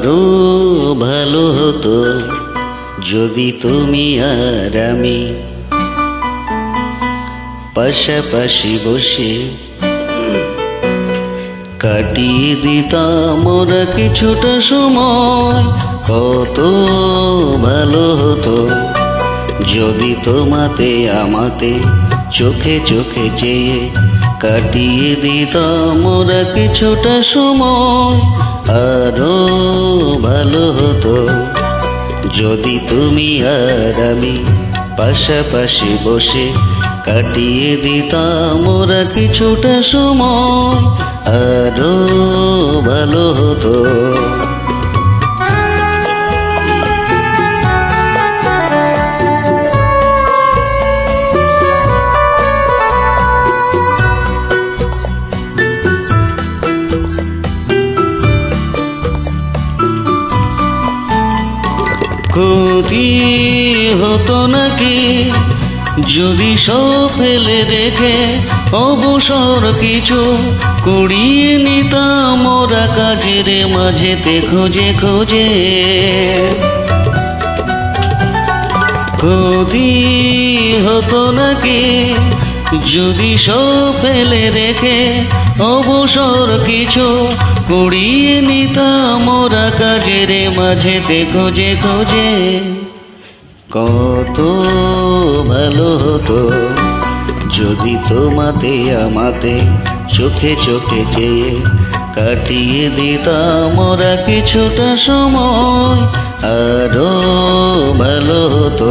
আরো ভালো হতো যদি তুমি আর আমি পাশাপাশি বসে কাটিয়ে দিতাম ওরা কিছুটা সময়। কত ভালো হতো যদি তোমাতে আমাতে চোখে চোখে চেয়ে কাটিয়ে দিতাম ওরা কিছুটা সময়। আরো ভালো হতো যদি তুমি আর আমি পাশাপাশি বসে কাটিয়ে দিতাম ওরা কিছুটা সময়। আরো ভালো হতো। ক্ষতি হতো নাকি যদি সব ফেলে রেখে অবসর কিছু কুড়িয়ে নিতাম ওরা কাজের মাঝেতে খোঁজে খোঁজে। ক্ষতি হতো নাকি যদি সব ফেলে রেখে অবসর কিছু কুড়িয়ে নিতাম ওরা কাজের মাঝেতে খোঁজে খোঁজে। কত ভালো হতো যদি তোমাতে আমাতে চোখে চোখে চেয়ে কাটিয়ে দিতাম ওরা কিছুটা সময়। আরো ভালো হতো।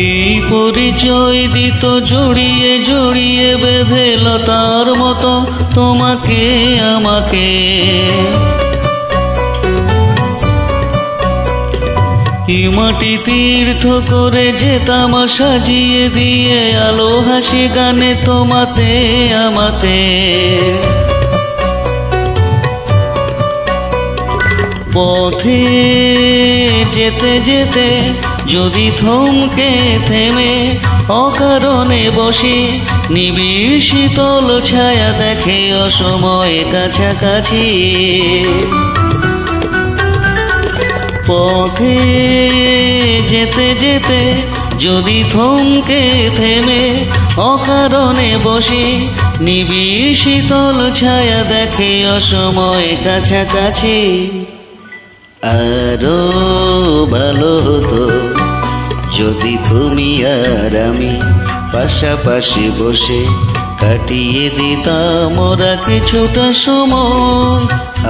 এই পরিচয় দিত জড়িয়ে জড়িয়ে বেঁধে লতার মতো তোমাকে আমাকে। এই মাটি তীর্থ করে যেতাম সাজিয়ে দিয়ে আলো হাসি গানে তোমাতে আমাতে। পথে যেতে যেতে যদি থমকে থেমে অকারণে বসে নিবিড় শীতল ছায়া দেখে অসময়ে কাছাকাছি। পথে যেতে যেতে যদি থমকে থেমে অকারণে বসে নিবিড় শীতল ছায়া দেখে অসময়ে কাছাকাছি। আরো ভালো হতো যদি তুমি আর আমি পাশাপাশি বসে কাটিয়ে দিতাম ওরা কিছুটা সময়।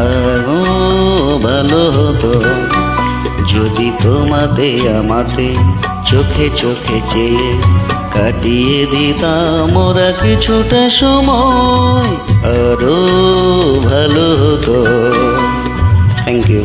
আরো ভালো হতো যদি তোমাতে আমাতে চোখে চোখে চেয়ে কাটিয়ে দিতাম ওরা কিছুটা সময়। আরো ভালো হতো। Thank you.